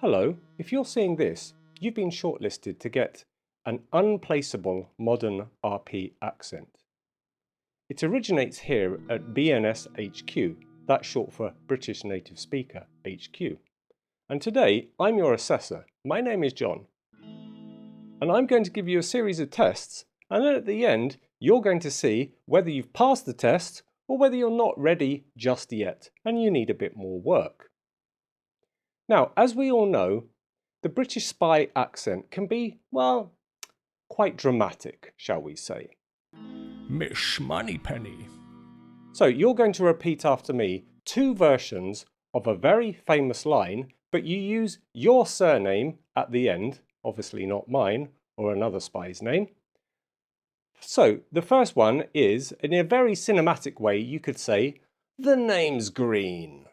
Hello, if you're seeing this, you've been shortlisted to get an unplaceable modern RP accent. It originates here at BNS HQ, that's short for British Native Speaker HQ. And today, I'm your assessor. My name is John. And I'm going to give you a series of tests, and then at the end, you're going to see whether you've passed the test or whether you're not ready just yet and you need a bit more work. Now, as we all know, the British spy accent can be, well, quite dramatic, shall we say. Miss Moneypenny. So you're going to repeat after me two versions of a very famous line, but you use your surname at the end, obviously not mine or another spy's name. So the first one is, in a very cinematic way, you could say, "The name's Green."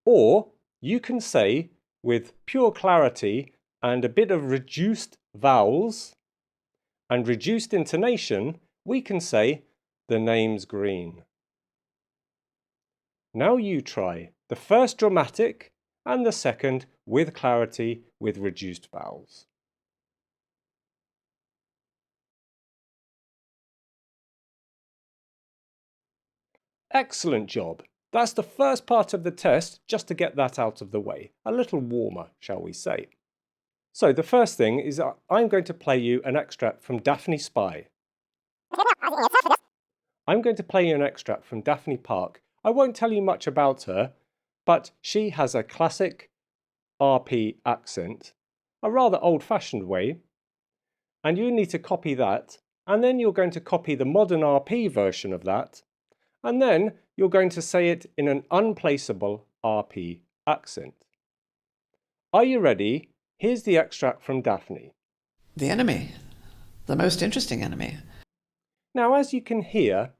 Or you can say, with pure clarity and a bit of reduced vowels and reduced intonation, we can say, "The name's Green." Now you try the first dramatic and the second with clarity with reduced vowels. Excellent job. That's the first part of the test, just to get that out of the way. A little warmer, shall we say. So the first thing is I'm going to play you an extract from Daphne Spy. I'm going to play you an extract from Daphne Park. I won't tell you much about her, but she has a classic RP accent, a rather old-fashioned way, and you need to copy that, and then you're going to copy the modern RP version of that, and then you're going to say it in an unplaceable RP accent. Are you ready? Here's the extract from Daphne. The enemy. The most interesting enemy. Now, as you can hear,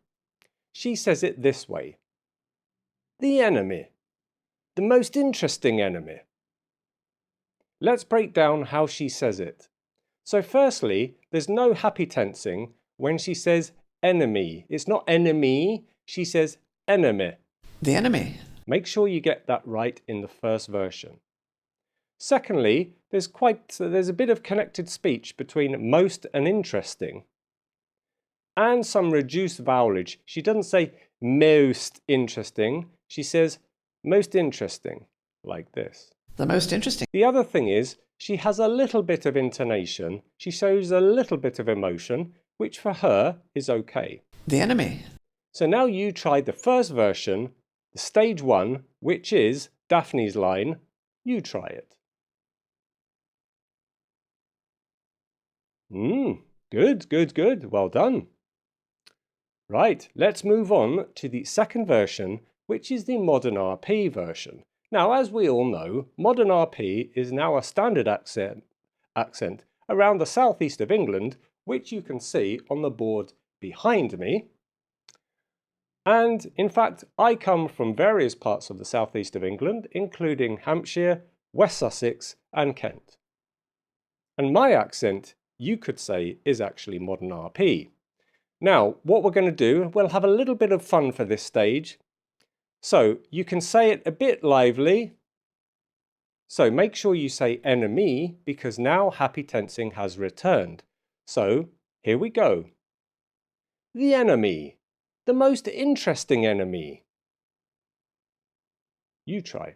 she says it this way. The enemy. The most interesting enemy. Let's break down how she says it. So firstly, there's no happy tensing when she says enemy. It's not enemy, she says enemy. The enemy. Make sure you get that right in the first version. Secondly, there's a bit of connected speech between most and interesting, and some reduced vowelage. She doesn't say most interesting, she says most interesting, like this. The most interesting. The other thing is, she has a little bit of intonation, she shows a little bit of emotion, which for her is okay. The enemy. So now you tried the first version, the stage one, which is Daphne's line. You try it. Good, good, good. Well done. Right, let's move on to the second version, which is the modern RP version. Now, as we all know, modern RP is now a standard accent around the southeast of England, which you can see on the board behind me. And in fact, I come from various parts of the southeast of England, including Hampshire, West Sussex and Kent. And my accent, you could say, is actually modern RP. Now, what we're going to do, we'll have a little bit of fun for this stage. So you can say it a bit lively. So make sure you say enemy, because now happy tensing has returned. So here we go. The enemy. The most interesting enemy. You try.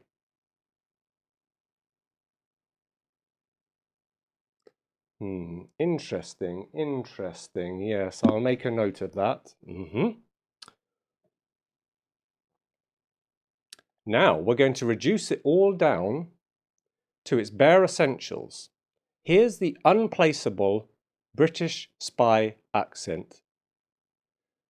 Interesting, interesting. Yes, I'll make a note of that. Now we're going to reduce it all down to its bare essentials. Here's the unplaceable British spy accent.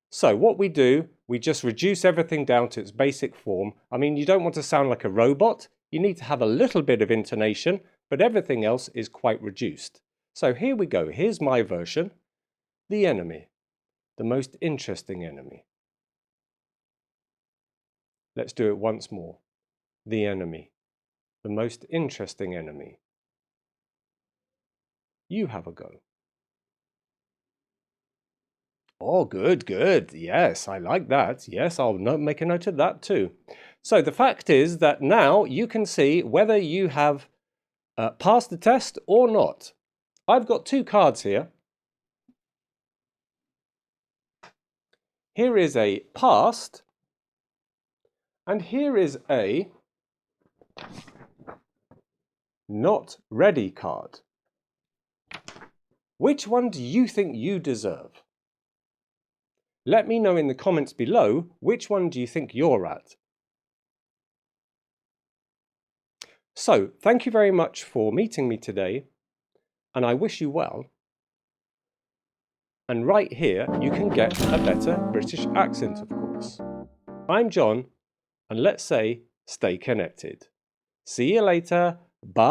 So what we do, we just reduce everything down to its basic form. I mean, you don't want to sound like a robot. You need to have a little bit of intonation, but everything else is quite reduced. So here we go. Here's my version. The enemy. The most interesting enemy. Let's do it once more. The enemy. The most interesting enemy. You have a go. Oh, good, good. Yes, I like that. Yes, I'll make a note of that too. So the fact is that now you can see whether you have passed the test or not. I've got two cards here. Here is a passed, and here is a not ready card. Which one do you think you deserve? Let me know in the comments below which one do you think you're at. So, thank you very much for meeting me today, and I wish you well. And right here, you can get a better British accent, of course. I'm John, and let's say stay connected. See you later. Bye.